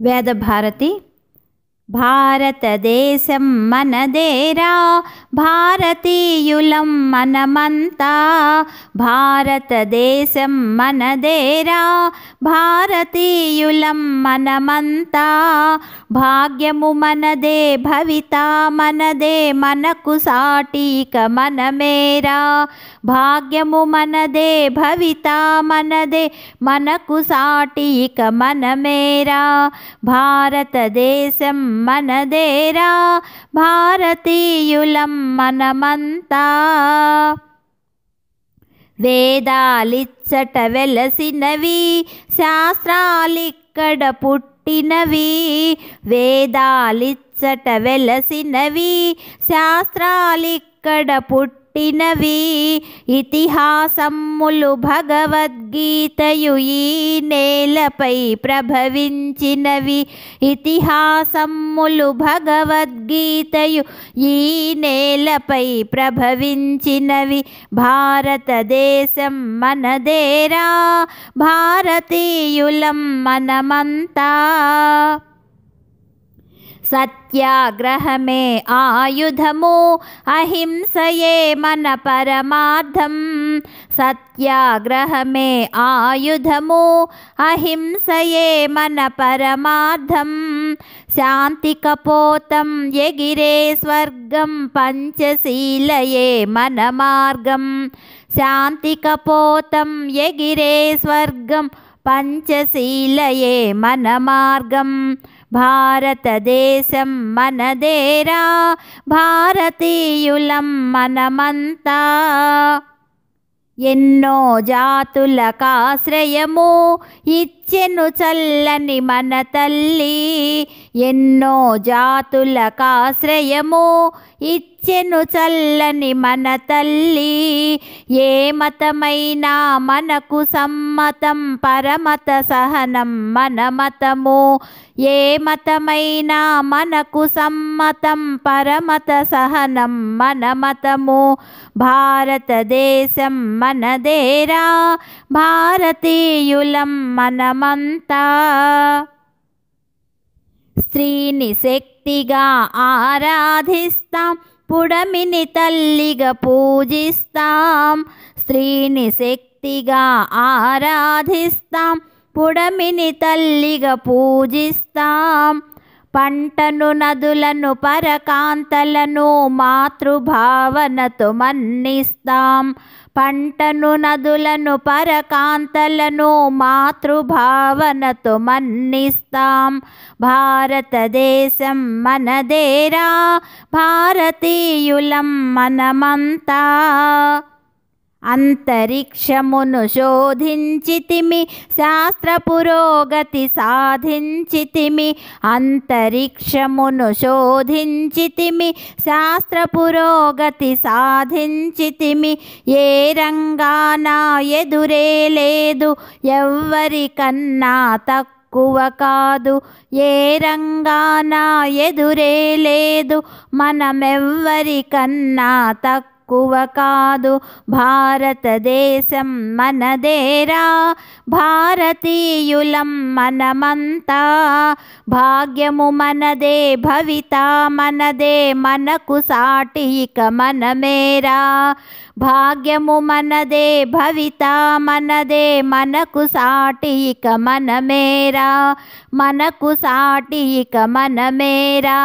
వేదభారతి భారతదేశం మనదేరా భారతీయులం మనమంతా భారతదేశం మనదేరా భారతీయులం మనమంతా భాగ్యము మనదే భవిత మనదే మనకు సాటిక మనమేరా భాగ్యము మనదే భవిత మనదే మనకు సాటిక మనమేరా భారతదేశం మనదేరా భారతీయులం మనమంతా వేదాలిచ్చట వెలసినవి శాస్త్రాలిక్కడ పుట్టినవి వేదాలిచ్చట వెలసినవి శాస్త్రాలిక్కడ పుట్టినవి ఇతిహాసములు భగవద్గీతయు ఈ నేలపై ప్రభవించినవి ఇతిహాసములు భగవద్గీతయు ఈ నేలపై ప్రభవించినవి భారతదేశం మనదేరా భారతీయులం మనమంతా సత్యాగ్రహమే ఆయుధము అహింసయే మన పరమార్థం సత్యాగ్రహమే ఆయుధము అహింసయే మన పరమార్థం శాంతి కపోతం ఎగిరే స్వర్గం పంచశీలయే మన మార్గం శాంతి కపోతం ఎగిరే స్వర్గం పంచశీలయే మన మార్గం భారతదేశం మనదేరా భారతీయులం మనమంతా ఎన్నో జాతులకాశ్రయము ఇచ్చెను చల్లని మన తల్లి ఎన్నో జాతులకాశ్రయము ఇచ్చెను చల్లని మన తల్లి ఏ మతమైనా మనకు సమ్మతం పరమత సహనం మన మతము ఏ మతమైనా మనకు సమ్మతం పరమత సహనం మన మతము భారతదేశం మనదేరా భారతీయులం మనమంతా స్త్రీని శక్తిగా ఆరాధిస్తాం పుడమిని తల్లిగా పూజిస్తాం స్త్రీని శక్తిగా ఆరాధిస్తాం పుడమిని తల్లిగా పూజిస్తాం పంటను నదులను పరకాంతలను మాతృభావనతో మన్నిస్తాం పంటను నదులను పరకాంతలను మాతృభావనతో మన్నిస్తాం భారతదేశం మనదేరా భారతీయులం మనమంతా అంతరిక్షమును శోధించితిమి శాస్త్ర పురోగతి సాధించితిమి అంతరిక్షమును శోధించితిమి శాస్త్ర పురోగతి సాధించితిమి ఏ రంగాన ఎదురే లేదు ఎవ్వరికన్నా తక్కువ కాదు ఏ రంగాన ఎదురే లేదు మనమెవ్వరికన్నా తక్కువ కాదు భారతదేశం మనదేరా భారతీయులం మనమంతా భాగ్యము మనదే భవిత మనదే మనకు సాటిక మనమేరా భాగ్యము మనదే భవిత మనదే మనకు సాటిక మనమేరా మనకు సాటిక మనమేరా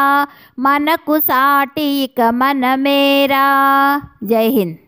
మనకు సాటిక మనమేరా జై హింద్।